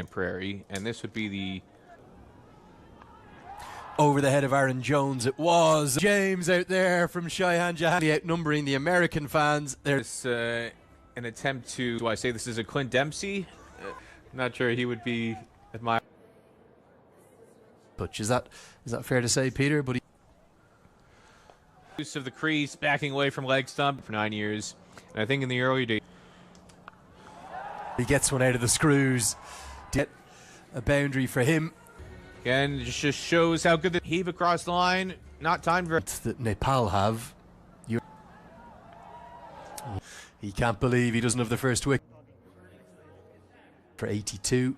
Prairie, and this would be the over the head of Aaron Jones. It was James out there from Cheyenne Jahani outnumbering the American fans. There's an attempt to, do I say this is a Clint Dempsey? Not sure he would be admired. But is that fair to say, Peter? But use of the crease, backing away from leg stump for 9 years, and I think in the early days he gets one out of the screws. Get a boundary for him. Again, it just shows how good the heave across the line. Not timed for that Nepal have. He can't believe he doesn't have the first wicket for 82.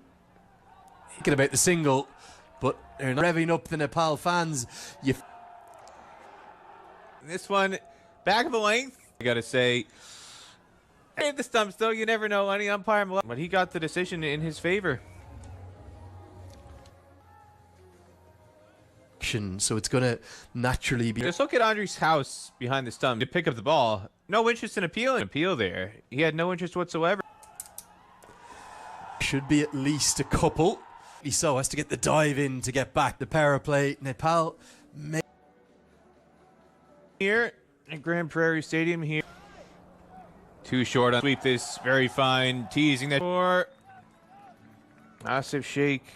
Thinking about the single, but they're not revving up the Nepal fans. This one, back of the length. I gotta say, at the stumps though, you never know. Any umpire, but he got the decision in his favor. So it's going to naturally be. Just look at Andre's house behind the stump to pick up the ball. No interest in appeal there. He had no interest whatsoever. Should be at least a couple. He so has to get the dive in to get back. The power play. Nepal here at Grand Prairie Stadium here. Too short on sweep this. Very fine. Teasing that for massive shake.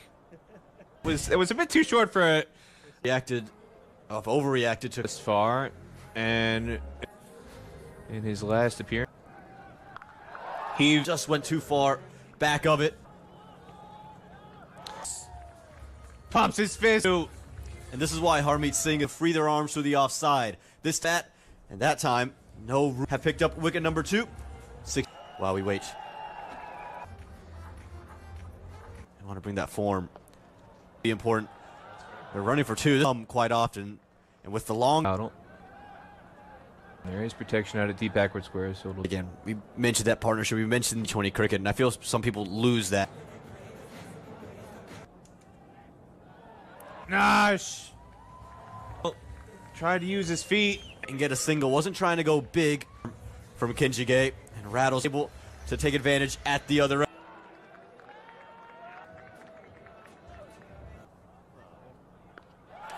It was a bit too short for a overreacted to this far, and in his last appearance he just went too far back of it. Pumps his fist, and this is why Harmeet Singh free their arms to the offside. And that time no have picked up wicket number 2. 6 while we wait. I want to bring that form. Be important. They're running for 2 quite often, and with the long there is protection out of deep backward squares. So again, we mentioned that partnership. We mentioned T20 cricket, and I feel some people lose that. Nash tried to use his feet and get a single. Wasn't trying to go big from Kinjige, and Rattle's able to take advantage at the other end.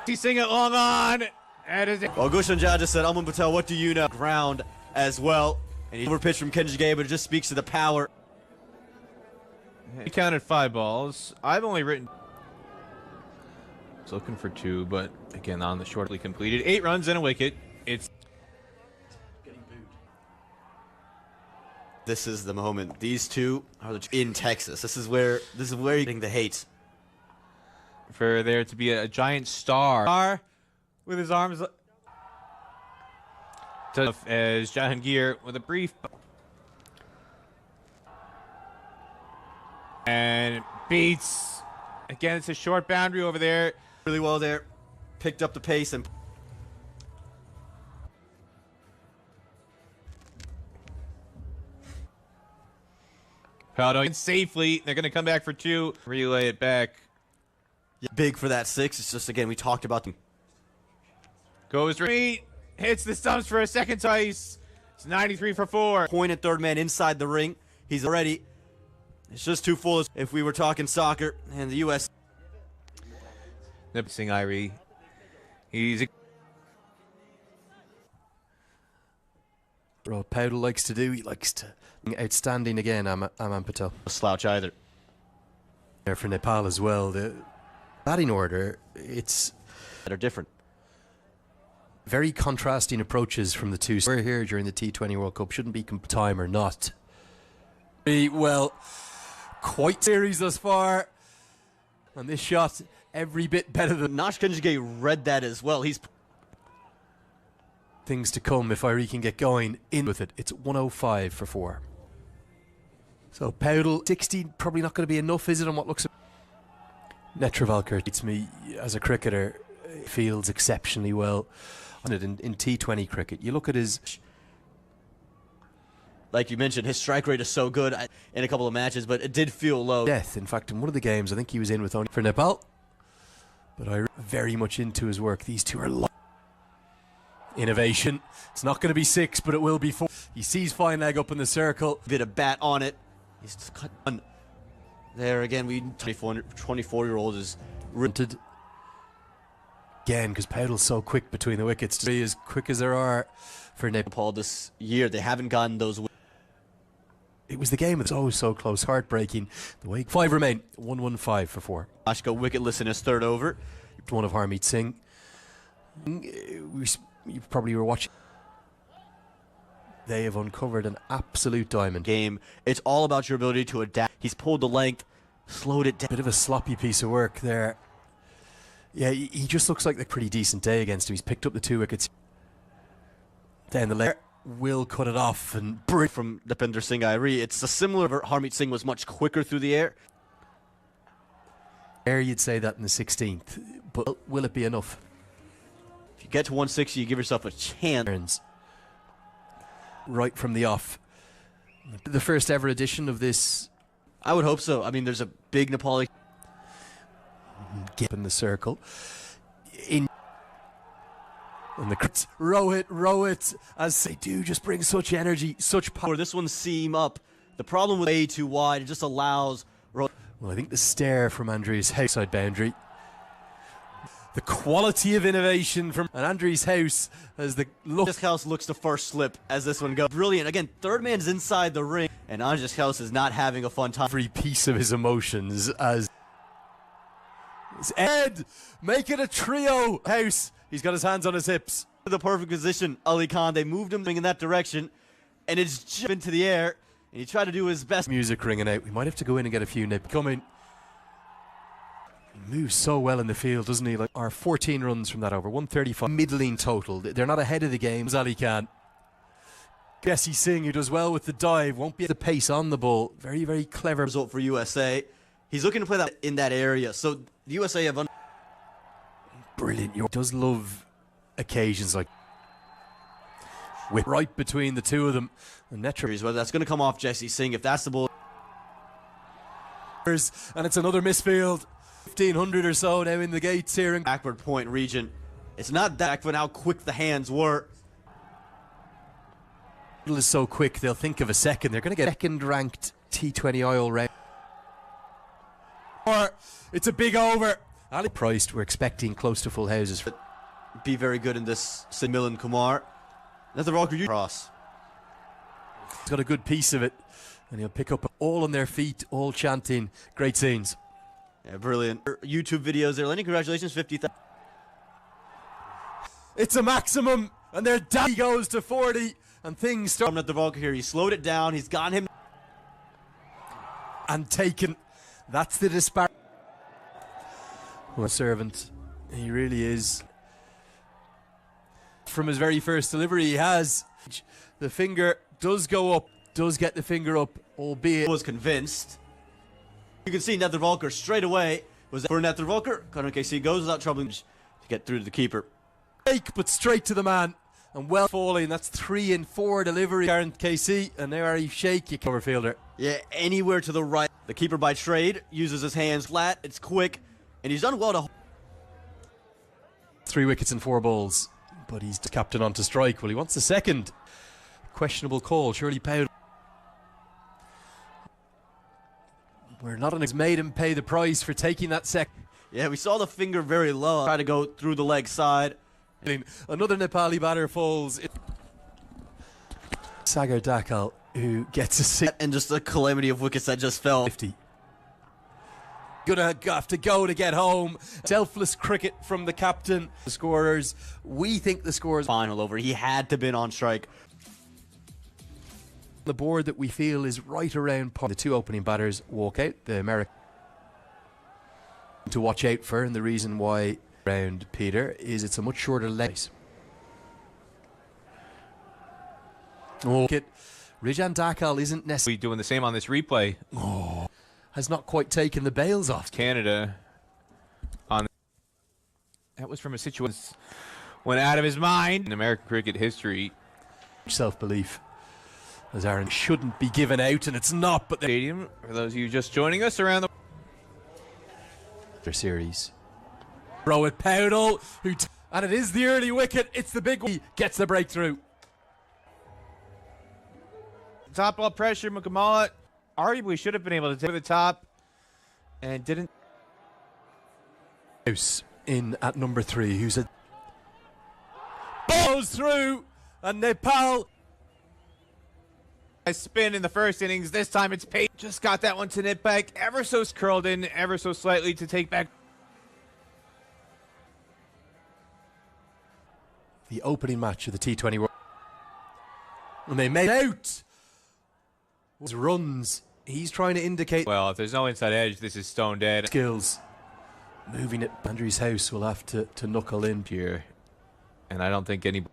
He's singing it long on. Well, Gushan Jaja said, Aman Patel, what do you know? Ground as well. And he overpitched from Kinjige, but it just speaks to the power. He counted 5 balls. I've only written. He's looking for 2, but again, on the shortly completed. 8 runs and a wicket. It's this is the moment. These two are in Texas. This is where you're getting the hate. For there to be a giant star with his arms as Jahangir with a brief and beats again. It's a short boundary over there, really well there, picked up the pace and Paldo safely. They're going to come back for 2, relay it back. Big for that 6. It's just, again, we talked about them. Goes right, hits the stumps for a second twice. It's 93 for 4. Pointed third man inside the ring. He's already. It's just too full. If we were talking soccer and the U.S. Singh Irie. He's Bro, Powell likes to do. He likes to outstanding again. Aman Patel. A slouch either. There for Nepal as well. The batting order, it's that are different. Very contrasting approaches from the two. We're here during the T20 World Cup. Shouldn't be time or not. Well, quite series thus far. And this shot, every bit better than. Nash Kinjige read that as well. He's things to come if Irie can get going in with it. It's 105 for 4. So Powell, 60, probably not going to be enough, is it, on what looks. Netravalkar beats me as a cricketer. Fields exceptionally well. In T20 cricket, you look at his. Like you mentioned, his strike rate is so good in a couple of matches, but it did feel low. Death, in fact, in one of the games, I think he was in with only for Nepal. But I very much into his work. These two are innovation. It's not going to be 6, but it will be 4. He sees fine leg up in the circle. Bit of bat on it. He's just cut on. There again, 24-year-old is rented again because Powell's so quick between the wickets. To be as quick as there are for Nepal this year. They haven't gotten those. It was the game that was so close, heartbreaking. The way 5 remain, 1-1-5 for 4. Ashka wicketless in his third over. One of Harmeet Singh. You probably were watching. They have uncovered an absolute diamond. Game. It's all about your ability to adapt. He's pulled the length, slowed it down. Bit of a sloppy piece of work there. Yeah, he just looks like a pretty decent day against him. He's picked up the 2 wickets. Down the left, will cut it off and from Deepinder Singh Airi. It's a similar. Harmeet Singh was much quicker through the air. You'd say that in the 16th, but will it be enough? If you get to 160, you give yourself a chance. Right from the off. The first ever edition of this. I would hope so. I mean, there's a big Nepali gap in the circle. And the crits, row it, as they do, just bring such energy, such power. This one seam up. The problem with way too wide, it just allows. Well, I think the stare from Andrew's house side boundary. The quality of innovation from Andrew's house as the look. Andrew's house looks to first slip as this one goes. Brilliant. Again, third man's inside the ring, and Andrew's house is not having a fun time. Every piece of his emotions as Ed, make it a trio house. He's got his hands on his hips. The perfect position, Ali Khan. They moved him in that direction, and it's just into the air, and he tried to do his best. Music ringing out. We might have to go in and get a few nip. Coming. He moves so well in the field, doesn't he? Like our 14 runs from that over. 135. Middling total. They're not ahead of the game. Ali Khan. Jesse Singh, who does well with the dive, won't be at the pace on the ball. Very, very clever result for USA. He's looking to play that in that area. So the USA have brilliant. He does love occasions like with right between the two of them. And whether that's going to come off Jesse Singh, if that's the ball. And it's another misfield. 1,500 or so now in the gates here in backward point region. It's not that, but how quick the hands were. It is so quick, they'll think of a second. They're going to get second-ranked T20 oil round. It's a big over. Ali priced, we're expecting close to full houses. Be very good in this Sid Milan Kumar. That's the Rocker cross. He's got a good piece of it, and he'll pick up all on their feet, all chanting. Great scenes. Yeah, brilliant. YouTube videos there. Lenny, congratulations, 50,000. It's a maximum, and their daddy goes to 40, and things start. At the Rocker here, he slowed it down. He's gotten him and taken. That's the disparity. What a servant he really is. From his very first delivery, he has the finger does go up, does get the finger up, albeit was convinced. You can see Nether Volker straight away was for Nether Volker. Connor KC goes without troubling to get through to the keeper. But straight to the man and well falling. That's 3 and 4 delivery. Karen KC and there are Sheikh, you cover fielder. Yeah, anywhere to the right. The keeper by trade uses his hands flat. It's quick, and he's done well to. 3 wickets and 4 balls, but he's the captain on to strike. Well, he wants the second. Questionable call. Surely Powell. We're not on his made him pay the price for taking that second. Yeah, we saw the finger very low. Try to go through the leg side. Another Nepali batter falls. Sagar Dakal, who gets a 6. And just a calamity of wickets that just fell. 50. Gonna have to go to get home. Selfless cricket from the captain. The scorers, we think the scores final over. He had to been on strike. The board that we feel is right around par. The 2 opening batters walk out. The American to watch out for, and the reason why round Peter is it's a much shorter leg. Rijan Dakal isn't necessarily doing the same on this replay. Has not quite taken the bails off. Canada on that was from a situation went out of his mind in American cricket history. Self-belief as Aaron shouldn't be given out, and it's not. But stadium for those of you just joining us around the series. Throw it, Powell, and it is the early wicket. It's the big one. He gets the breakthrough. Top ball pressure, Mukamala arguably should have been able to take the top. and didn't. House in at number 3, who's a goes through, and Nepal. A spin in the first innings. This time it's Pate. Just got that one to nip back. Ever so curled in, ever so slightly to take back. The opening match of the T20 World. And they made out. Runs. He's trying to indicate. Well, if there's no inside edge, this is stone dead. Skills. Moving it. Andrew's house will have to knuckle in Here. And I don't think any.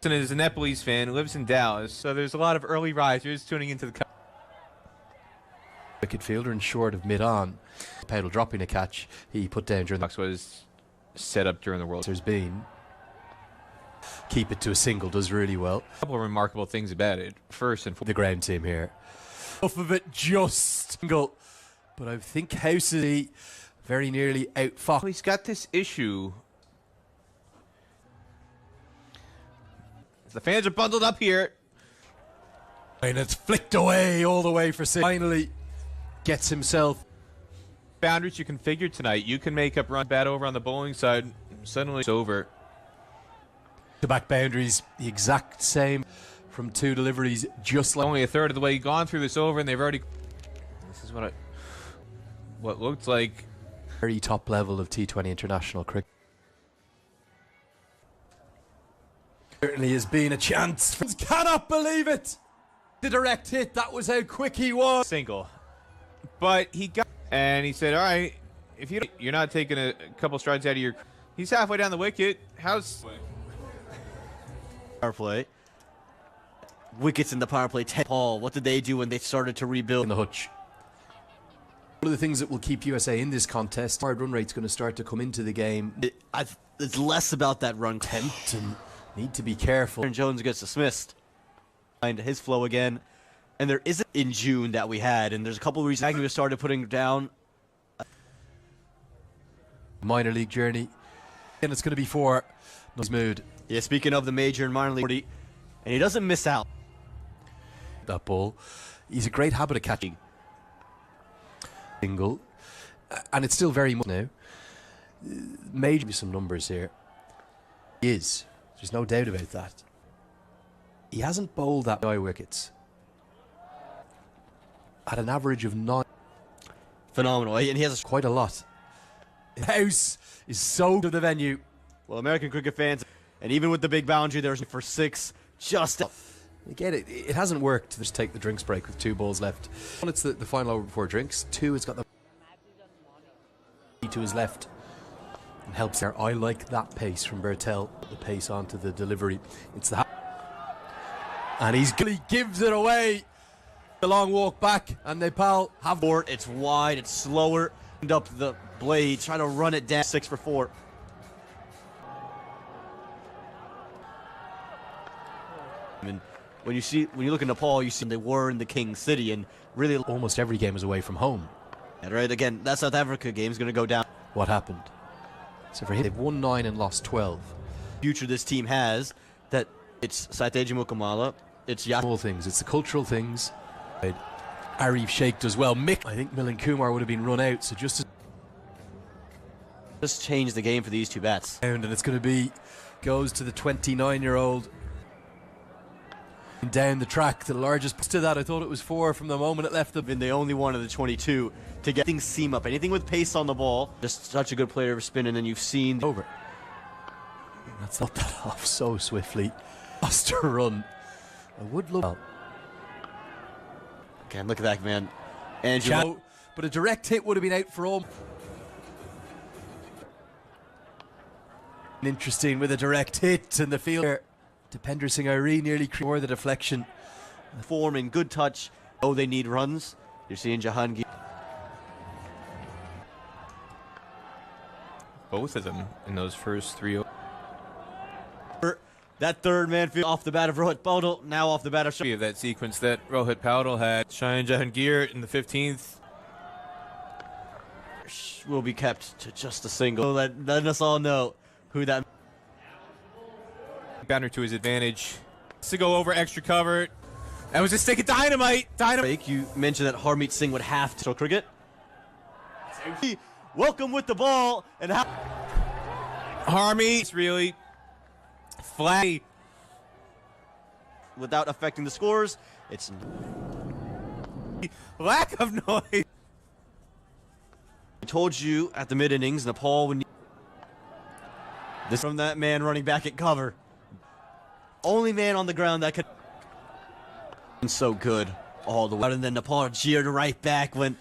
Is a Nepalese fan who lives in Dallas, so there's a lot of early risers tuning into the. Wicket fielder and short of mid-on. Paddle dropping a catch he put down during the Was set up during the World. There's been. Keep it to a single does really well. A couple of remarkable things about it. First and The ground team here. Off of it just single. But I think House is very nearly out fought. he's got this issue. The fans are bundled up here. And it's flicked away all the way for 6. Finally gets himself. Boundaries you configured tonight. You can make up run bat over on the bowling side. Suddenly it's over. The back boundaries, the exact same from 2 deliveries, just like. Only a third of the way gone through this over, and they've already. This is what looked like Very top level of T20 international cricket. Certainly has been a chance. Cannot believe it. The direct hit. That was how quick he was. single, but he got and he said, "All right, if you're not taking a couple strides out of your." He's halfway down the wicket. How's Power play. Wickets in the power play. Paul, what did they do when they started to rebuild? In the hutch. One of the things that will keep USA in this contest, hard run rate's going to start to come into the game. It's less about that run. And need to be careful. Aaron Jones gets dismissed. Find his flow again. And there isn't in June that we had, and there's a couple of reasons Agnew started putting down. Minor league journey. And it's going to be for his mood. Yeah, speaking of the major and minor league, and he doesn't miss out. That ball. He's a great habit of catching. Single. And it's still very much now. Major some numbers here. He is. There's no doubt about that. He hasn't bowled that many wickets. At an average of 9. Phenomenal. And he has Quite a lot. House is so to the venue. well, American cricket fans, and even with the big boundary, there's for 6. Just Again, it hasn't worked to just take the drinks break with 2 balls left. One, it's the final over before drinks. 2, it's got the to his left. And helps there. I like that pace from Bertel. The pace onto the delivery. It's the and he gives it away. The long walk back, and Nepal have board. It's wide. It's slower. End up the blade. Try to run it down. 6 for 4. And when you look at Nepal, you see they were in the King City, and really almost every game is away from home. right again. That South Africa game is going to go down. What happened? So for him, they've won 9 and lost 12. Future this team has that it's Saiteji Mukamala. It's Small things. It's the cultural things. Arif Sheikh does well. Mick, I think Milan Kumar would have been run out. So just change the game for these 2 bats. and it's going to be goes to the 29-year-old down the track. The largest to that. I thought it was 4 from the moment it left the. Been the only one of the 22 to get things seam up. Anything with pace on the ball. Just such a good player for spinning, and you've seen Over. That's not that off so swiftly. Lost a run. I would love. Okay, look at that, man. And But a direct hit would have been out for all. Interesting with a direct hit in the field. Depender Singh Irene nearly more the deflection. form and good touch. Oh, they need runs. You're seeing Jahangir. both of them in those first 3. That third man off the bat of Rohit Paudel, now off the bat of Of that sequence that Rohit Paudel had. Shayan Jahangir in the 15th. will be kept to just a single. Letting us all know who that. Boundary to his advantage. To go over extra cover. That was a stick of dynamite. You mentioned that Harmeet Singh would have to cricket. Welcome with the ball and how Harmy, it's really flat. without affecting the scores. It's Lack of noise. I told you at the mid innings, Nepal would need this from that man running back at cover. Only man on the ground that could. So good all the way, and then Nepal jeered right back when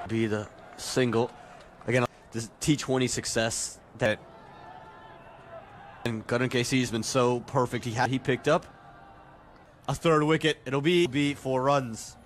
be the single again. This T20 success that and Gunnar KC has been so perfect. He picked up a third wicket. It'll be 4 runs.